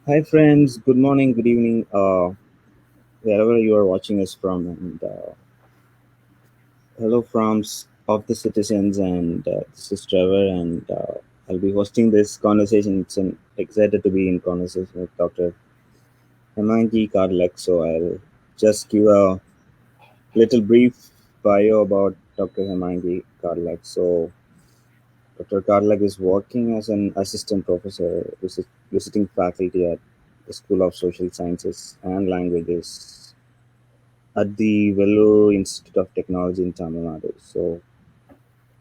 Hi, friends. Good morning, good evening, wherever you are watching us from. And hello, from of the citizens. And this is Trevor, and I'll be hosting this conversation. It's an excited to be in conversation with Dr. Hemangi Karlak. So I'll just give a little brief bio about Dr. Hemangi Karlak. So Dr. Karlak is working as an assistant professor, visiting faculty at the School of Social Sciences and Languages at the Vellore Institute of Technology in Tamil Nadu. So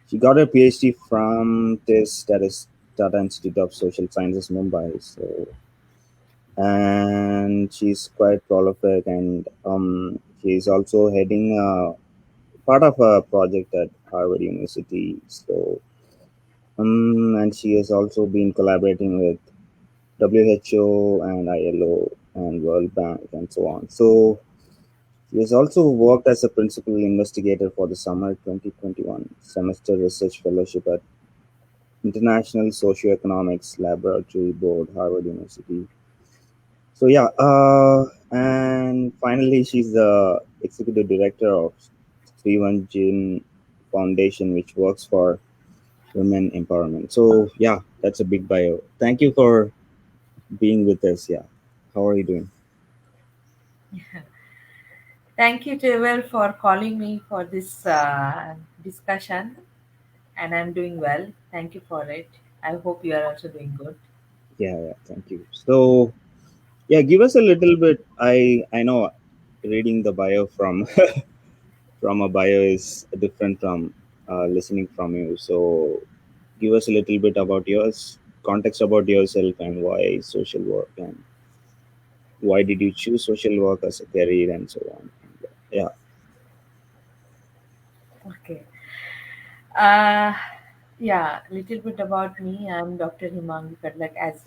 she got her PhD from this, that is Tata Institute of Social Sciences, Mumbai. So and she's quite prolific, and she's also heading part of a project at Harvard University. So and she has also been collaborating with WHO and ILO and World Bank and so on. So he has also worked as a principal investigator for the summer 2021 semester research fellowship at International Socioeconomics Laboratory Board, Harvard University. So yeah, and finally, she's the executive director of Srivan Jin Foundation, which works for women empowerment. So yeah, that's a big bio. Thank you for being with us. Yeah, how are you doing? Thank you, Trevor, for calling me for this discussion, and I'm doing well. Thank you for it. I hope you are also doing good. Yeah, thank you. So yeah, give us a little bit. I know reading the bio from from a bio is different from listening from you. So give us a little bit about yours, context about yourself, and why social work, and why did you choose social work as a career, and so on. And, yeah. Okay. Uh, yeah, a little bit about me. I'm Dr. Hemangi, but like as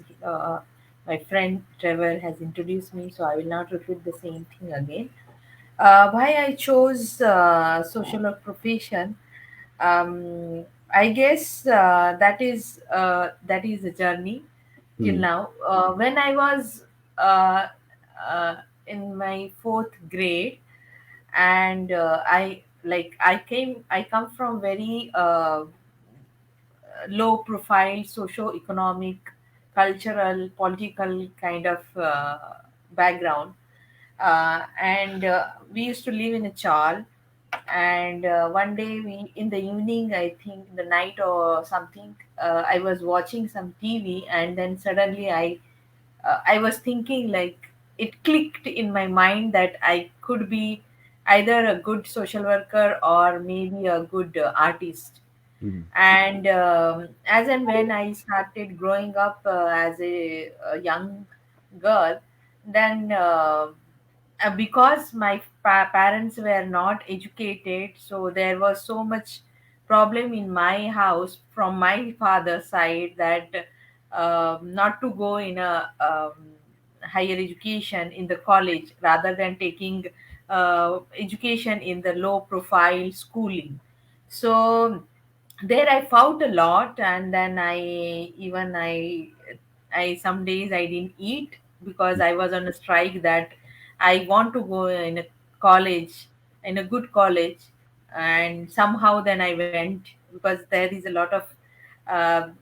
my friend Trevor has introduced me, so I will not repeat the same thing again. Why I chose social work profession? I guess that is a journey till Hmm. now. When I was uh, uh, in my fourth grade, and I come from very low profile socio-economic, cultural, political kind of background, and we used to live in a chawl. And one day, we in the evening, I think in the night or something, I was watching some TV, and then suddenly I was thinking, like, it clicked in my mind that I could be either a good social worker or maybe a good artist. Hmm. And as and when I started growing up as a young girl, then because my parents were not educated, so there was so much problem in my house from my father's side that not to go in a higher education in the college rather than taking education in the low profile schooling. So there I fought a lot, and then I some days I didn't eat because I was on a strike that I want to go in a college, in a good college. And somehow then I went, because there is uh, a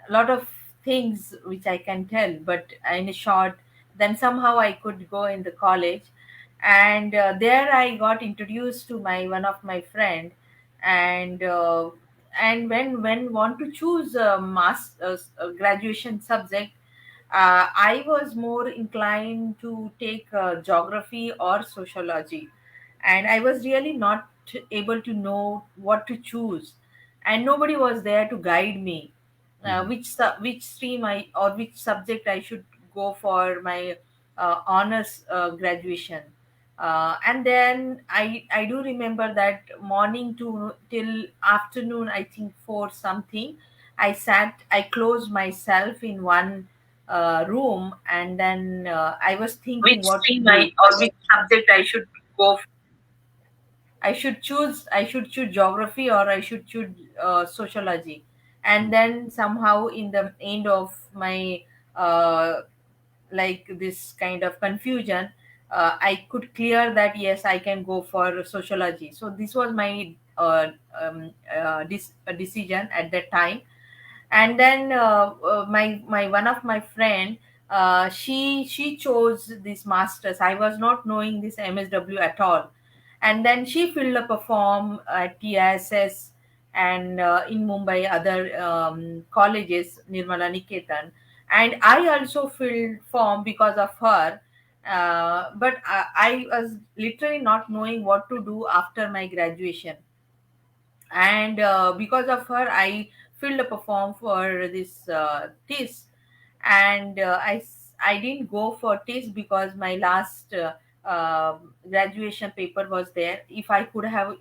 lot of things which I can tell, but in a short, then somehow I could go in the college. And there I got introduced to my one of my friend. And when want to choose a graduation subject, I was more inclined to take geography or sociology, and I was really not able to know what to choose, and nobody was there to guide me Hmm. which stream I or which subject I should go for my honors graduation. And then I do remember that morning to till afternoon, I think for something, I closed myself in one room, and then I was thinking Which what to stream I do. or which subject I should go for? I should choose geography or I should choose sociology. And then somehow in the end of my uh, like this kind of confusion, I could clear that yes, I can go for sociology. So this was my decision at that time. And then my one of my friend, she chose this masters. I was not knowing this MSW at all. And then she filled up a form at TISS and in Mumbai, other colleges, Nirmala Niketan. And I also filled form because of her. But I was literally not knowing what to do after my graduation. And because of her, I filled up a form for this TIS. And I didn't go for TIS because my last graduation paper was there. If I could have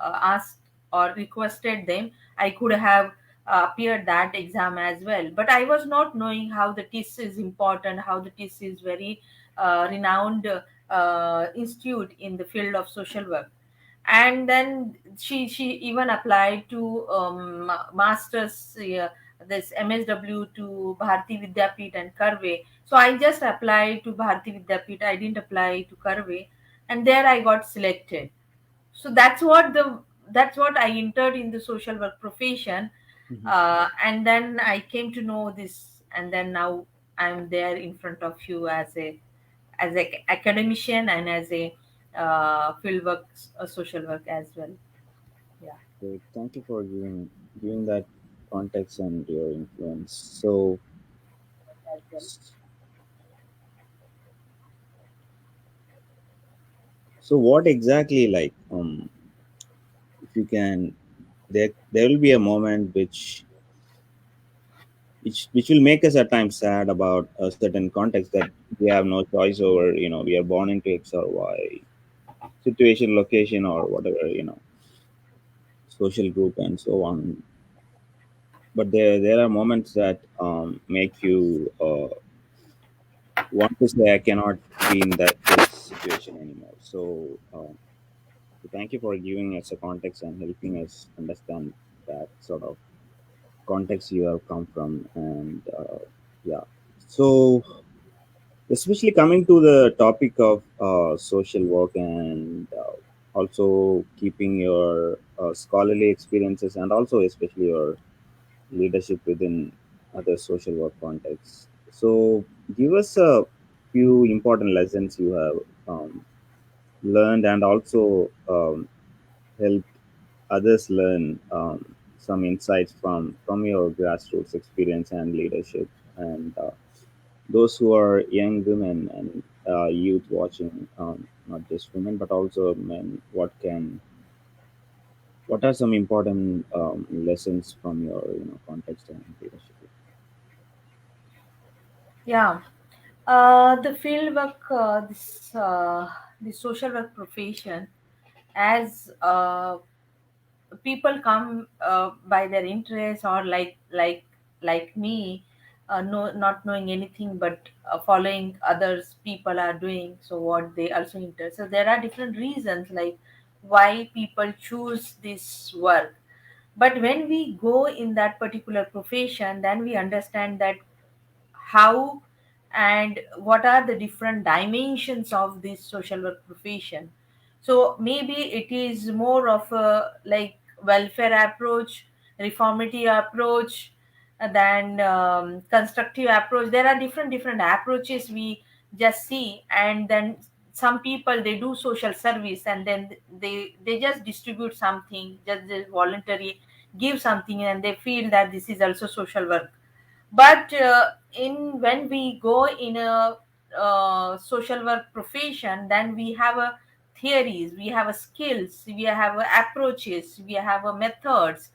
asked or requested them, I could have appeared that exam as well. But I was not knowing how the TIS is important, how the TIS is very renowned institute in the field of social work. And then she even applied to masters, this MSW, to Bharati Vidyapeeth and Karve. So I just applied to Bharati Vidyapeeth, I didn't apply to Karve. And there I got selected. So that's what I entered in the social work profession. Mhm. And then I came to know this, and then now I'm there in front of you as a academician and as a field work, social work as well. Yeah. Great. Thank you for giving that context and your influence. So, As well. so what exactly, like, if you can, there will be a moment which will make us at times sad about a certain context that we have no choice over. We are born into X or Y situation, location, or whatever, social group, and so on. But there are moments that make you want to say, I cannot be in this situation anymore. So thank you for giving us a context and helping us understand that sort of context you have come from. And yeah, so especially coming to the topic of social work, and also keeping your scholarly experiences, and also especially your leadership within other social work contexts. So give us a few important lessons you have learned, and also helped others learn some insights from your grassroots experience and leadership. And those who are young women and youth watching, not just women but also men, what are some important lessons from your context and leadership? Yeah. The field work, the social work profession, as people come by their interest, or like me, no, not knowing anything but following others people are doing, so what they also interest. So there are different reasons like why people choose this work. But when we go in that particular profession, then we understand that how and what are the different dimensions of this social work profession. So maybe it is more of a like welfare approach, reformative approach, than constructive approach. There are different approaches we just see. And then some people, they do social service, and then they just distribute something, just voluntary give something, and they feel that this is also social work. But in when we go in a social work profession, then we have a theories, we have a skills, we have a approaches, we have a methods,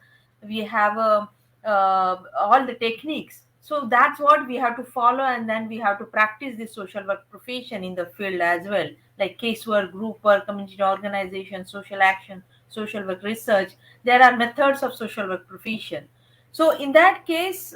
we have a all the techniques. So that's what we have to follow, and then we have to practice this social work profession in the field as well, like casework, group work, community organization, social action, social work research. There are methods of social work profession. So in that case,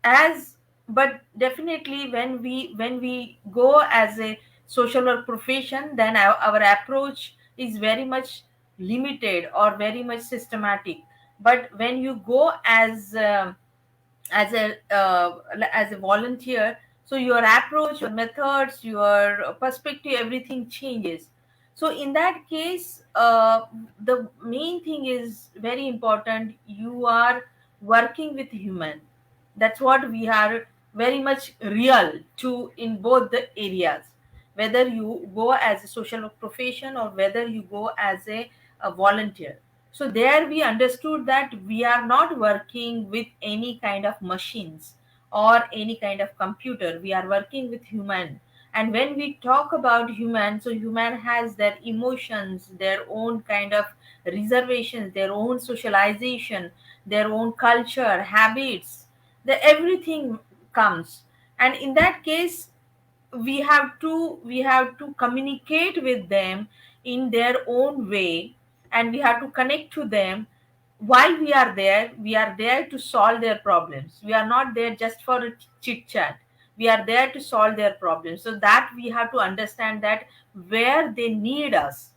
as but definitely when we go as a social work profession, then our approach is very much limited or very much systematic. But when you go as as a volunteer, so your approach, your methods, your perspective, everything changes. So in that case, the main thing is very important. You are working with human. That's what we are very much real to in both the areas, whether you go as a social work profession or whether you go as a volunteer. So there we understood that we are not working with any kind of machines or any kind of computer. We are working with human. And when we talk about human, so human has their emotions, their own kind of reservations, their own socialization, their own culture, habits, the everything comes. And in that case, we have to communicate with them in their own way, and we have to connect to them. While we are there to solve their problems. We are not there just for a chit chat. We are there to solve their problems, so that we have to understand that where they need us,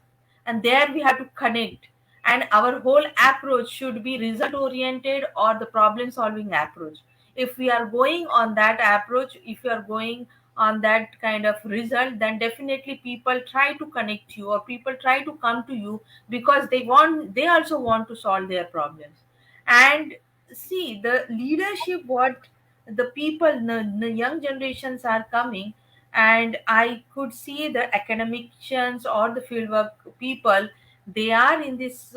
and there we have to connect. And our whole approach should be result oriented or the problem solving approach. If we are going on that approach, if you are going on that kind of result, then definitely people try to connect you or people try to come to you, because they also want to solve their problems. And see the leadership, what the people, the young generations are coming. And I could see the academicians or the fieldwork people, they are in this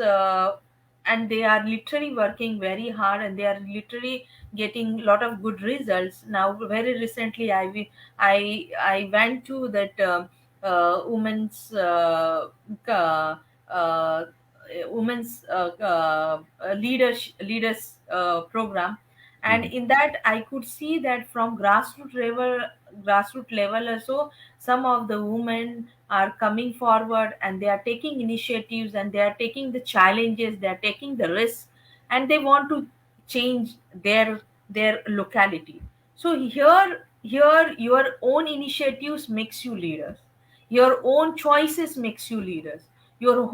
and they are literally working very hard, and they are literally getting a lot of good results. Now very recently I went to that women's uh, uh, leaders program. And Mhm. in that I could see that from grassroots level also, some of the women are coming forward, and they are taking initiatives, and they are taking the challenges, they are taking the risks, and they want to change their locality. So here your own initiatives makes you leaders. Your own choices makes you leaders. Your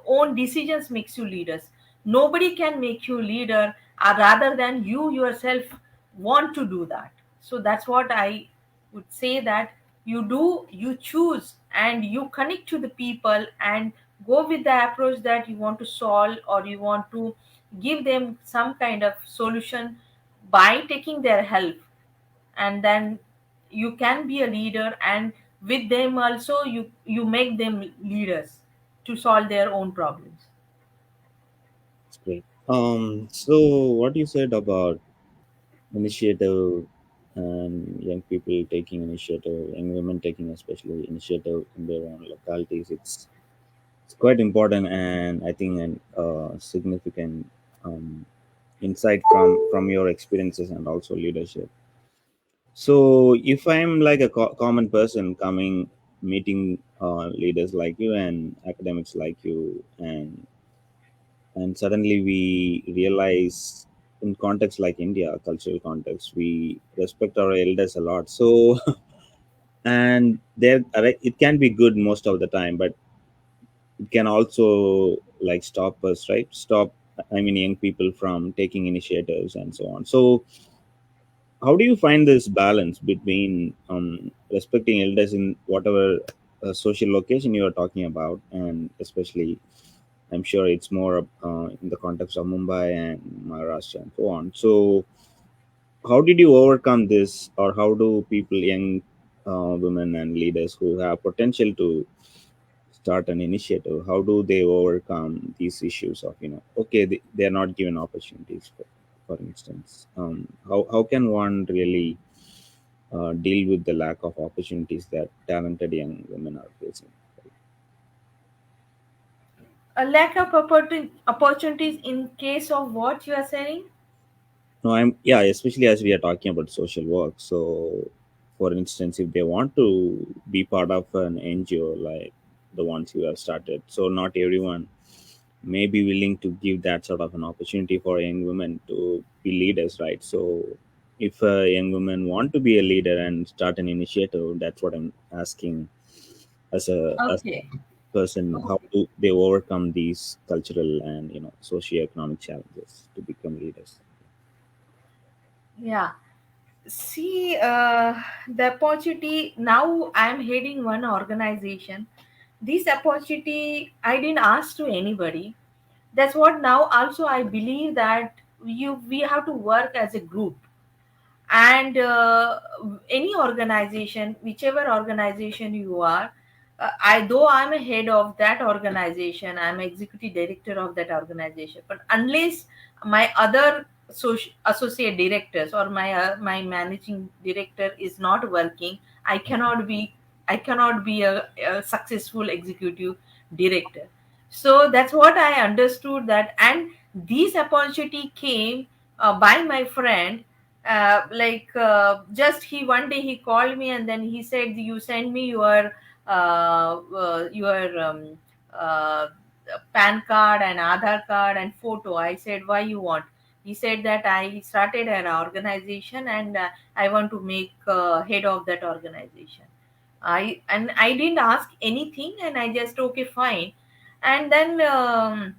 own decisions makes you leaders. Nobody can make you leader rather than you yourself want to do that. So that's what I would say, that you choose and you connect to the people and go with the approach that you want to solve, or you want to give them some kind of solution by taking their help. And then you can be a leader, and with them also you make them leaders to solve their own problems. That's great. So what you said about initiative and young people taking initiative, young women taking especially initiative in their own localities, it's quite important, and I think an significant insight from your experiences and also leadership. So if I'm like a common person coming, meeting leaders like you and academics like you, and suddenly we realize, in context like India, cultural context, we respect our elders a lot. So and there it can be good most of the time, but it can also like stop us, right? Stop, I mean, young people from taking initiatives and so on. So how do you find this balance between respecting elders in whatever social location you are talking about, and especially I'm sure it's more in the context of Mumbai and Maharashtra and so on. So how did you overcome this, or how do people, young women and leaders who have potential to start an initiative, how do they overcome these issues of, okay, they are not given opportunities, for instance, how can one really deal with the lack of opportunities that talented young women are facing? A lack of opportunities in case of what you are saying. No, I'm, yeah, especially as we are talking about social work. So, for instance, if they want to be part of an NGO like the ones you have started, so not everyone may be willing to give that sort of an opportunity for young women to be leaders, right? So, if a young women want to be a leader and start an initiative, that's what I'm asking. As a Okay. person, how do they overcome these cultural and socioeconomic challenges to become leaders? Yeah. See, the opportunity now I'm heading one organization. This opportunity I didn't ask to anybody. That's what now also I believe that we have to work as a group. And any organization, whichever organization you are, I though I'm a head of that organization, I'm executive director of that organization, but unless my other associate directors or my managing director is not working, i cannot be I cannot be a successful executive director. So that's what I understood, that. And this opportunity came by my friend. Just he one day he called me and then he said, you send me your uh, pan card and Aadhaar card and photo. I said, why you want? He said that I started an organization and I want to make head of that organization. I didn't ask anything and I just, okay, fine. And then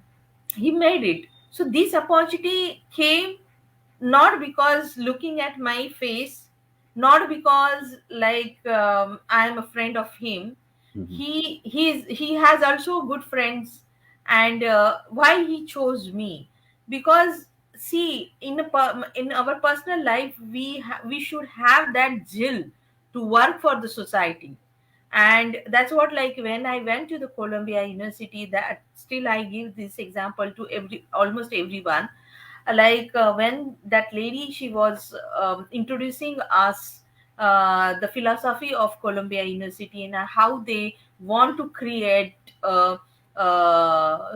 he made it. So this opportunity came not because looking at my face, not because I'm a friend of him. Mhm. He has also good friends. And why he chose me? Because see, in our personal life, we should have that zeal to work for the society. And that's what, like, when I went to the Columbia University, that still I give this example to every almost everyone. When that lady, she was introducing us the philosophy of Columbia University and how they want to create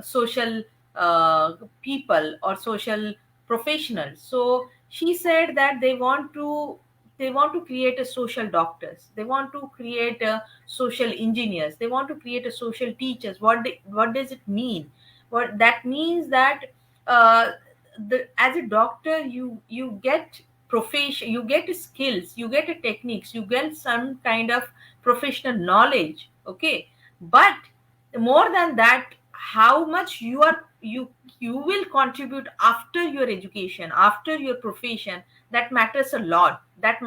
social uh, people or social professionals. So she said that they want to create a social doctors, they want to create a social engineers, they want to create a social teachers. What does it mean? What that means that uh, as a doctor, you get profession, you get skills, you get techniques, you get some kind of professional knowledge, okay. But more than that, how much you will contribute after your education, after your profession, that matters a lot. That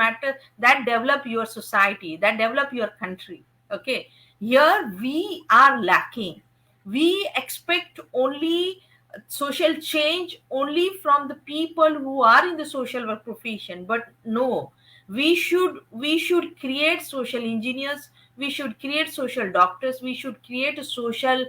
develop your society, that develop your country, okay. Here we are lacking. We expect only social change only from the people who are in the social work profession, but no, we should create social engineers, we should create social doctors, we should create a social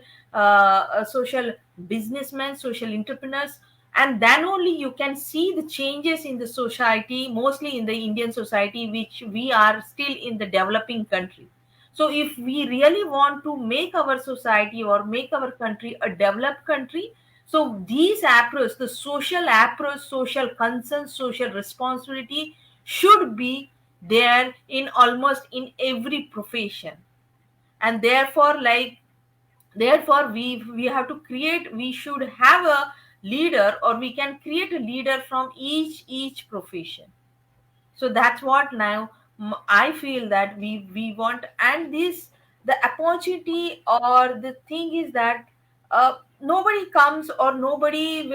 businessmen, social entrepreneurs. And then only you can see the changes in the society, mostly in the Indian society, which we are still in the developing country. So if we really want to make our society or make our country a developed country, so these approach, the social approach, social concern, social responsibility should be there in almost in every profession. And therefore we have to create, we should have a leader, or we can create a leader from each profession. So that's what now I feel that we want. And this, the opportunity or the thing is that nobody comes or nobody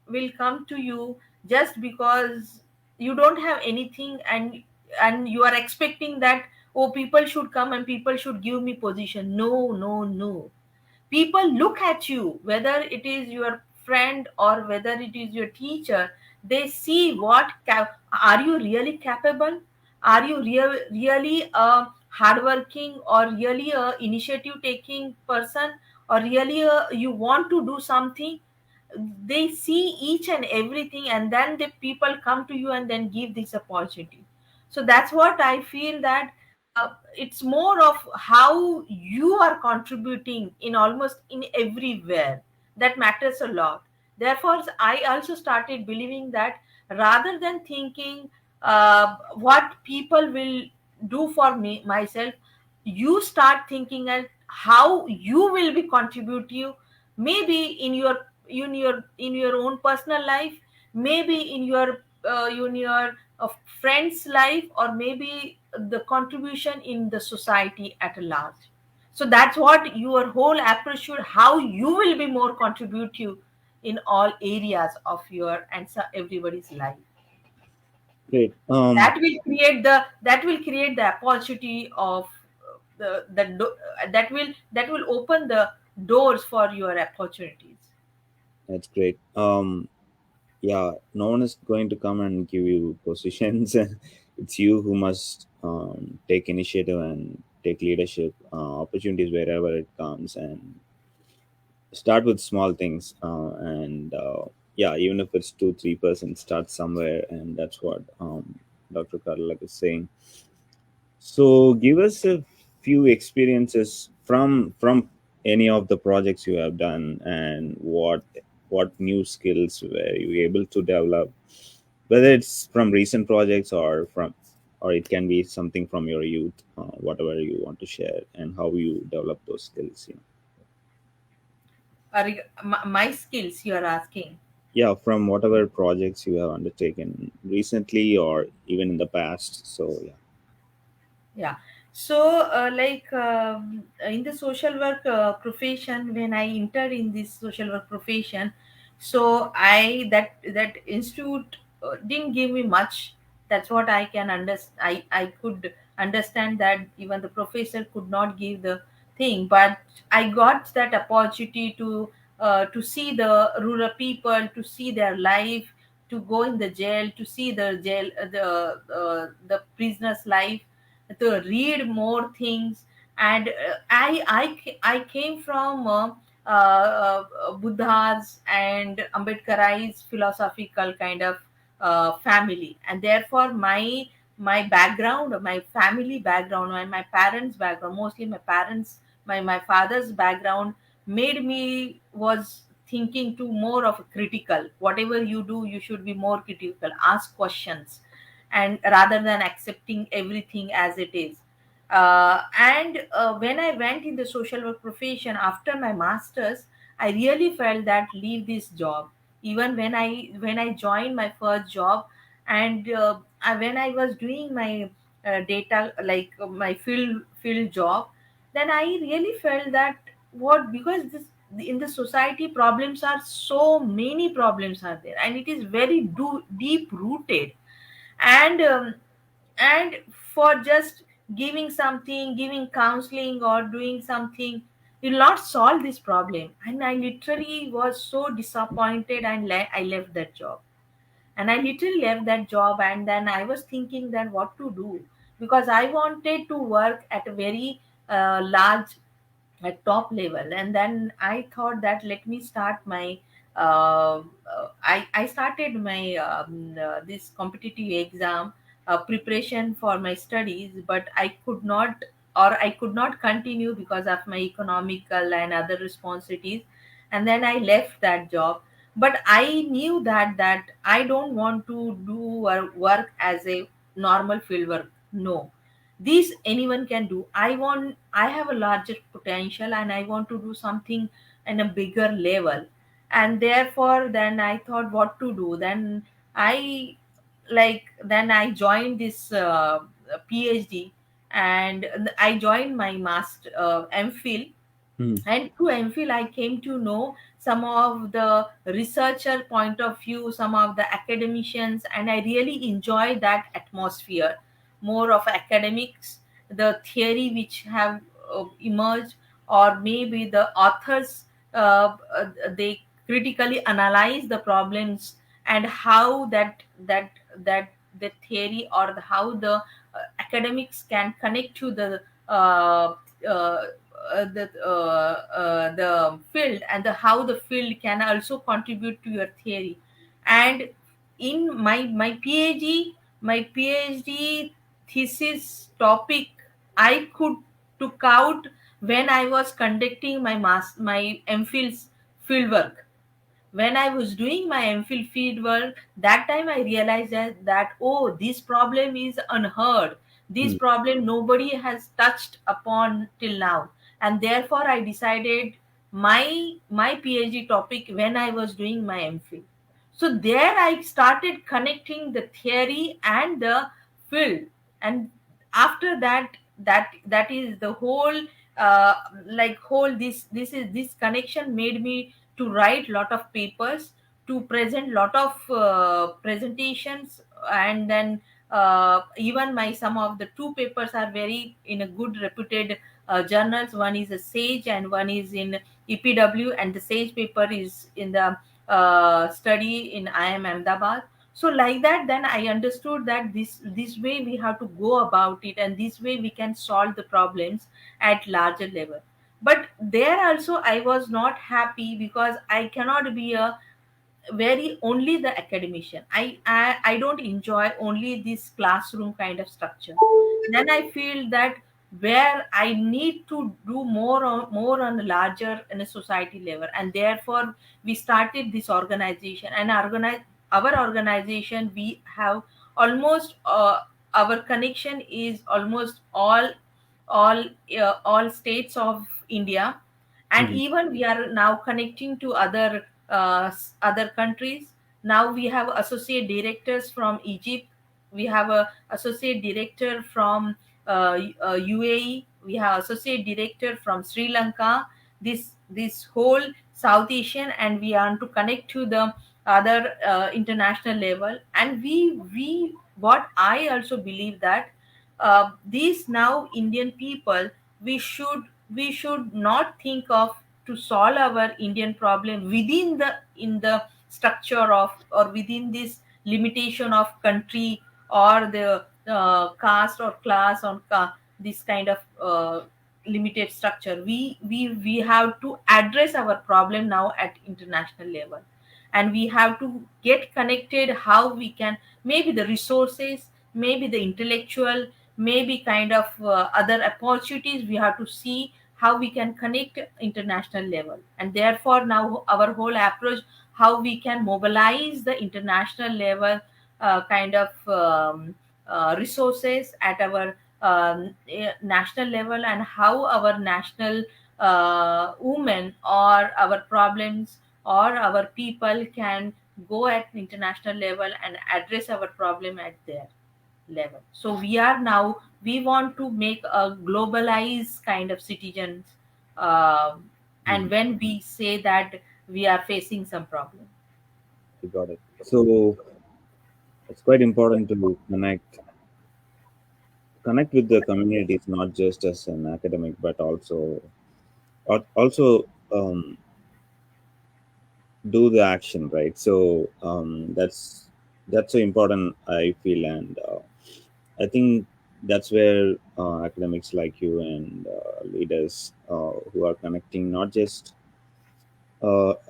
will come to you just because you don't have anything, and you are expecting that, oh, people should come and people should give me position. No, no, no. People look at you, whether it is your friend or whether it is your teacher. They see are you really capable, are you really a hardworking or really a initiative taking person, or really you want to do something. They see each and everything, and then the people come to you and then give this opportunity. So that's what I feel, that it's more of how you are contributing in almost in everywhere, that matters a lot. Therefore I also started believing that, rather than thinking what people will do for me myself, you start thinking at how you will be contributive, maybe in your own personal life, maybe in your friend's life, or maybe the contribution in the society at a large. So that's what your whole approach should, how you will be more contributive in all areas of your and everybody's life. Great. That will create the opportunity of that will open the doors for your opportunities. That's great. Yeah, no one is going to come and give you positions. It's you who must take initiative and take leadership opportunities wherever it comes, and start with small things. And yeah, even if it's 2 3%, start somewhere, and that's what Dr. Karlak is saying. So give us a few experiences from any of the projects you have done, and what new skills were you able to develop, whether it's from recent projects or from, or it can be something from your youth, whatever you want to share, and how you develop those skills. My skills you are asking. Yeah, from whatever projects you have undertaken recently or even in the past. So yeah. Yeah. So, in the social work profession, when I entered in this social work profession, so I that institute didn't give me much. That's what I can understand. I could understand that even the professor could not give the thing, but I got that opportunity to see the rural people, to see their life, to go in the jail, to see the jail, the prisoners' life, to read more things. And I came from Buddha's and Ambedkar's philosophical kind of family, and therefore my background, my family background, my parents background, mostly my parents, my father's background made me was thinking to more of a critical. Whatever you do, you should be more critical, ask questions, and rather than accepting everything as it is. And when I went in the social work profession after my masters, I really felt that leave this job. Even when I joined my first job, and when I was doing my data, like my field job, then I really felt that what, because this in the society problems are so many, problems are there, and it is very deep rooted. And um, and for just giving counseling or doing something will not solve this problem. And I literally was so disappointed, and I left that job. And I literally left that job, and then I was thinking then what to do, because I wanted to work at a very large, at top level. And then I thought that let me start my I started my this competitive exam preparation for my studies, but I could not continue because of my economical and other responsibilities. And then I left that job. But I knew that I don't want to do work as a normal field work. No, this anyone can do. I have a larger potential, and I want to do something in a bigger level. And therefore then I thought what to do. Then I joined this PhD, and I joined my master MPhil. Hmm. And through MPhil, I came to know some of the researcher point of view, some of the academicians, and I really enjoy that atmosphere, more of academics, the theory which have emerged, or maybe the authors, they critically analyze the problems, and how that the theory, or how the academics can connect to uh, uh, the field, and how the field can also contribute to your theory. And in my phd thesis topic, I could took out when I was conducting my mphil's field work. When I was doing my MPhil field work, that time I realized that oh, this problem is unheard. This Hmm. problem nobody has touched upon till now. And therefore I decided my PhD topic when I was doing my MPhil. So there I started connecting the theory and the field. And after that, that is the whole uh, whole this connection made me to write lot of papers, to present lot of presentations. And then even my some of the two papers are very in a good reputed journals. One is a Sage and one is in EPW, and the Sage paper is in the study in IIM Ahmedabad. So like that, then I understood that this way we have to go about it, and this way we can solve the problems at larger level. But there also I was not happy, because I cannot be a very only the academician. I don't enjoy only this classroom kind of structure. Then I feel that where I need to do more on a larger in a society level, and therefore we started this organization. And our organization, we have almost our connection is almost all all states of India. And Mhm. even we are now connecting to other countries. Now we have associate directors from Egypt, we have a associate director from UAE, we have associate director from Sri Lanka, this whole South Asian, and we are to connect to the other international level. And we what I also believe that these now Indian people, we should not think of to solve our Indian problem within the in the structure of, or within this limitation of country, or the caste or class, or this kind of limited structure. We have to address our problem now at international level, and we have to get connected how we can, maybe the resources, maybe the intellectual, maybe kind of other opportunities, we have to see how we can connect international level. And therefore now our whole approach, how we can mobilize the international level kind of resources at our national level, and how our national women or our problems or our people can go at international level and address our problem at their level. So we are now, we want to make a globalized kind of citizens. And Mhm. when we say that we are facing some problem. I got it. So it's quite important to connect with the communities, not just as an academic, but also do the action, right? So that's so important, I feel. And I think that's where academics like you and leaders who are connecting, not just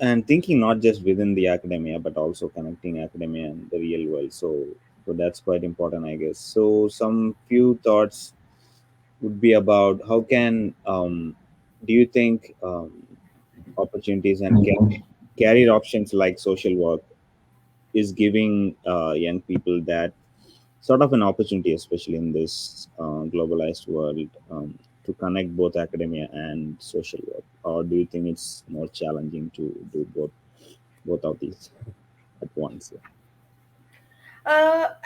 and thinking not just within the academia, but also connecting academia and the real world. So that's quite important, I guess. So some few thoughts would be about how can do you think opportunities and career options like social work is giving young people that sort of an opportunity, especially in this globalized world, to connect both academia and social work? Or do you think it's more challenging to do both of these at once? Yeah.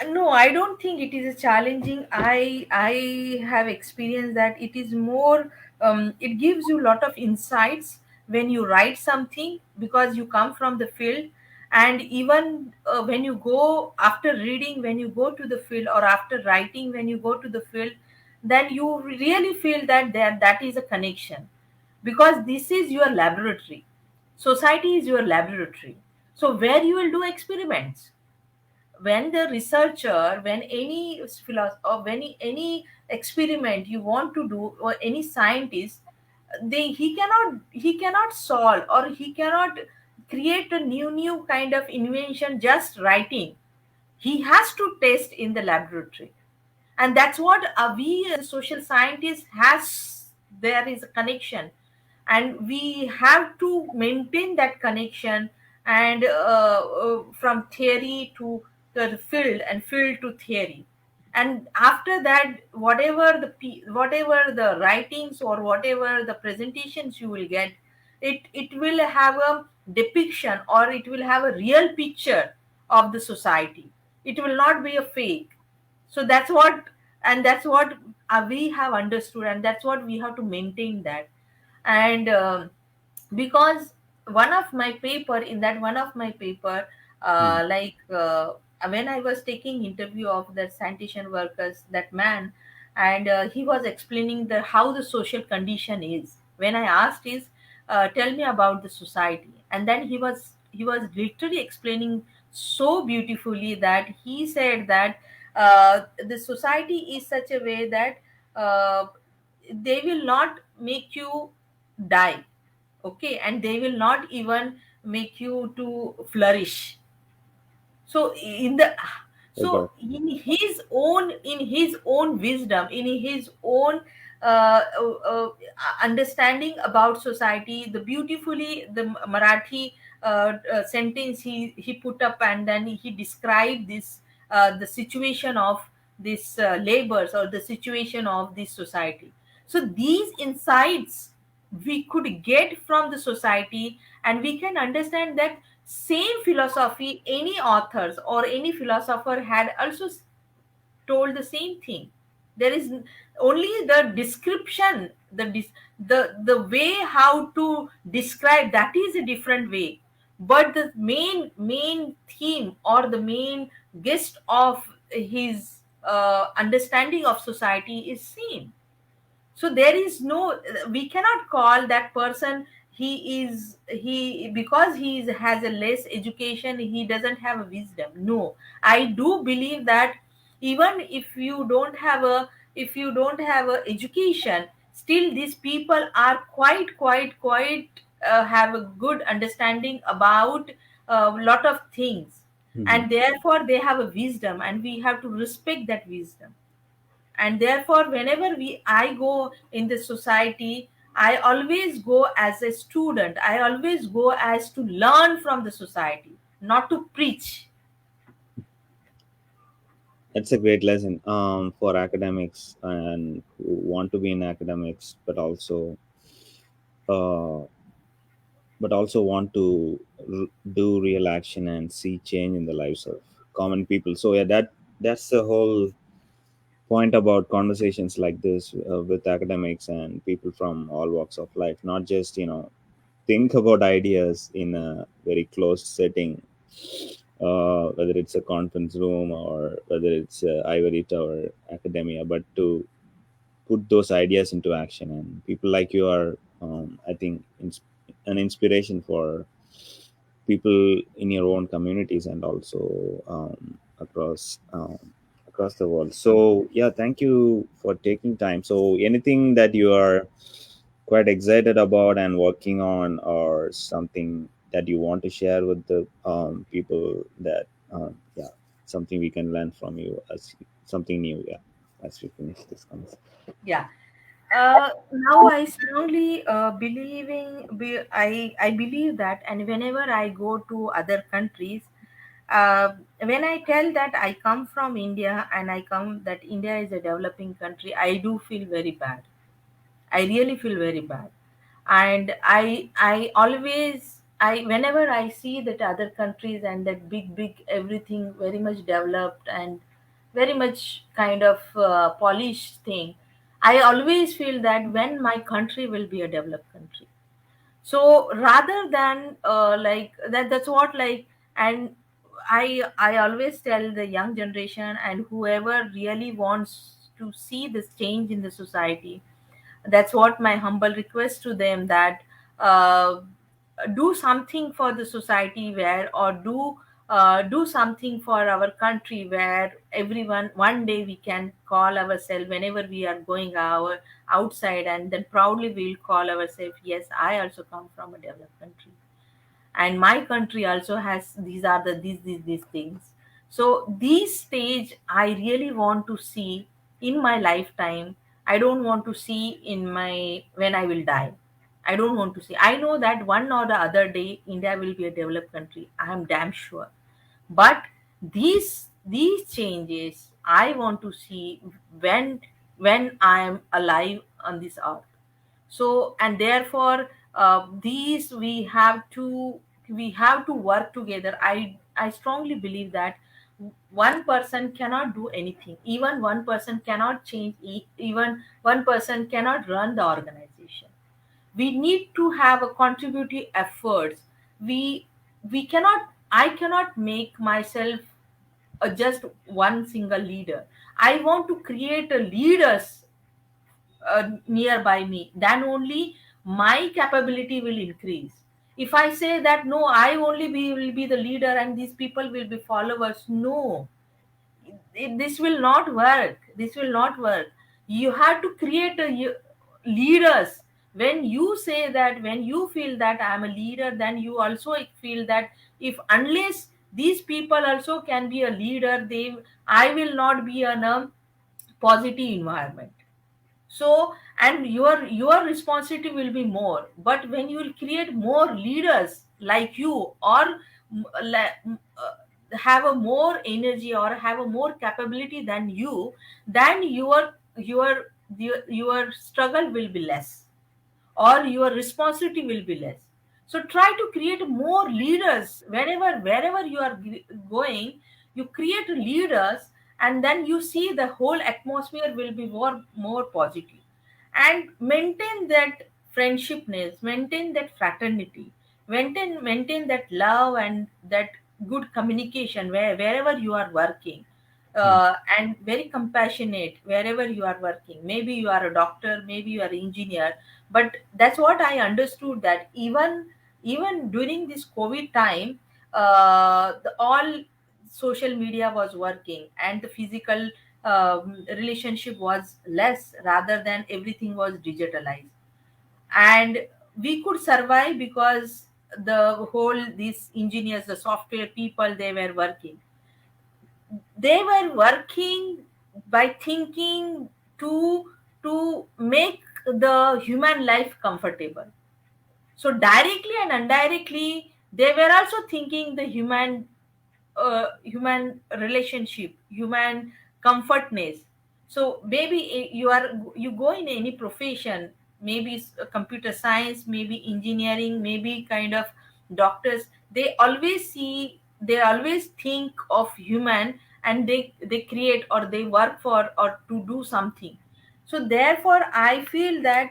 No, I don't think it is a challenging. I have experienced that it is more. It gives you a lot of insights when you write something, because you come from the field. And even when you go after reading, when you go to the field, or after writing, when you go to the field, then you really feel that that is a connection, because this is your laboratory. Society is your laboratory. So where you will do experiments, when the researcher, when any philosopher, or when any experiment you want to do, or any scientist, they he cannot solve, or he cannot create a new kind of invention just writing. He has to test in the laboratory. And that's what we as social scientists has, there is a connection, and we have to maintain that connection. And from theory to the field, and field to theory. And after that, whatever the writings or whatever the presentations you will get, it will have a depiction, or it will have a real picture of the society. It will not be a fake. So that's what, and that's what we have understood, and that's what we have to maintain that. And because one of my paper in that one of my paper, Hmm. like when I was taking interview of the sanitation workers, that man, and he was explaining the how the social condition is. When I asked is, tell me about the society, and then he was literally explaining so beautifully that he said that the society is such a way that uh, they will not make you die, okay, and they will not even make you to flourish. So in the, Oh God. so in his own wisdom, in his own uh, uh, uh, understanding about society, the beautifully the Marathi sentence he put up, and then he described this, the situation of this labors, or the situation of this society. So these insights we could get from the society, and we can understand that same philosophy any authors or any philosopher had also told the same thing. There is only the description, the way how to describe, that is a different way, but the main theme or the main gist of his understanding of society is same. So there is no, we cannot call that person, he because has a less education, he doesn't have a wisdom. No, I do believe that even if you don't have a education, still these people are quite have a good understanding about a lot of things, Hmm. and therefore they have a wisdom, and we have to respect that wisdom. And therefore whenever I go in the society, I always go as a student, I always go as to learn from the society, not to preach. That's a great lesson for academics and who want to be in academics, uh, but also want to do real action and see change in the lives of common people. So yeah, that's the whole point about conversations like this with academics and people from all walks of life. Not just think about ideas in a very closed setting, whether it's a conference room or whether it's ivory tower academia, but to put those ideas into action. And people like you are, I think, an inspiration for people in your own communities and also across the world. So yeah, thank you for taking time. So anything that you are quite excited about and working on, or something that you want to share with the people, that yeah, something we can learn from you as something new, yeah, as we finish this conversation. Yeah. Now I strongly I believe that, and whenever I go to other countries, when I tell that I come from India, and I come that India is a developing country, I do feel very bad. I really feel very bad. And I always, I whenever I see that other countries and that big everything very much developed and very much kind of polished thing, I always feel that when my country will be a developed country. So rather than like that, that's what like, and I always tell the young generation and whoever really wants to see this change in the society, that's what my humble request to them, that uh, do something for the society, where or do something for our country, where everyone one day we can call ourselves whenever we are going our outside, and then proudly we'll call ourselves, yes, I also come from a developed country, and my country also has these are the these things. So these stage I really want to see in my lifetime. I don't want to see in my when I will die. I don't want to see. I know that one or the other day India will be a developed country, I am damn sure. But these changes I want to see when I am alive on this earth. So and therefore these we have to work together. I strongly believe that one person cannot do anything, even one person cannot change, even one person cannot run the organization. We need to have a contributive efforts. We we cannot, I cannot make myself just one single leader. I want to create a leaders nearby me, then only my capability will increase. If I say that no, I only will be the leader and these people will be followers, no, this will not work. This will not work. You have to create leaders. When you say that, when you feel that I am a leader, then you also feel that if unless these people also can be a leader, they, I will not be in a positive environment. So, and your responsibility will be more. But when you will create more leaders like you, or have a more energy or have a more capability than you, then your struggle will be less, or your responsibility will be less. So try to create more leaders wherever you are going. You create leaders, and then you see the whole atmosphere will be more positive. And maintain that friendshipness, maintain that fraternity, maintain that love and that good communication wherever you are working. mm, And very compassionate wherever you are working. Maybe you are a doctor, maybe you are an engineer, but that's what I understood, that even during this COVID time, all social media was working, and the physical relationship was less, rather than everything was digitalized. And we could survive because the whole, these engineers, the software people, they were working by thinking to make the human life comfortable. So directly and indirectly, they were also thinking the human relationship, human comfortness. So maybe you go in any profession, maybe it's computer science, maybe engineering, maybe kind of doctors. They always think of human, and they create or they work for or to do something. So therefore I feel that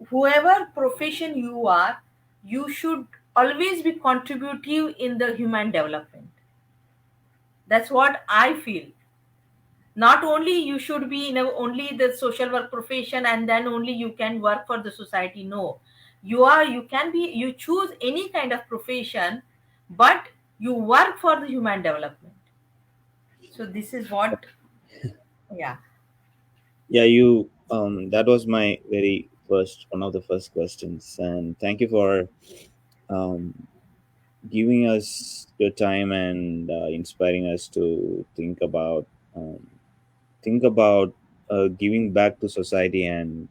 whoever profession you are, you should always be contributive in the human development. That's what I feel. Not only you should be in only the social work profession, and then only you can work for the society. No, you can be, you choose any kind of profession, but you work for the human development. So this is what, yeah. yeah, you that was my very first one of the first questions, and thank you for um, giving us your time and inspiring us to um, think about giving back to society and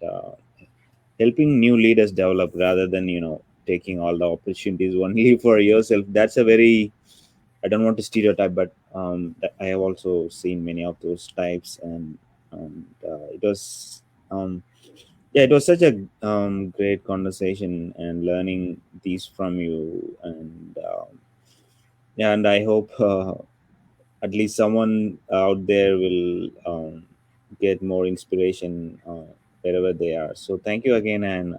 helping new leaders develop rather than taking all the opportunities only for yourself. That's a very, I don't want to stereotype, but I have also seen many of those types, and it was yeah, it was such a great conversation and learning these from you, and yeah, and I hope at least someone out there will get more inspiration wherever they are. So thank you again, and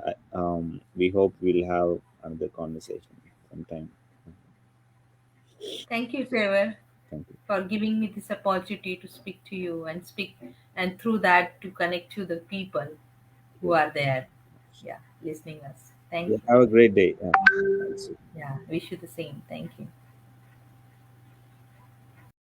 we hope we'll have another conversation sometime. Thank you, Trevor, Thank you. for giving me this opportunity to speak to you and speak, and through that to connect to the people who Yeah, are there, yeah, listening us. Thank yeah, you. have a great day. Thanks. Yeah, wish you the same. Thank you.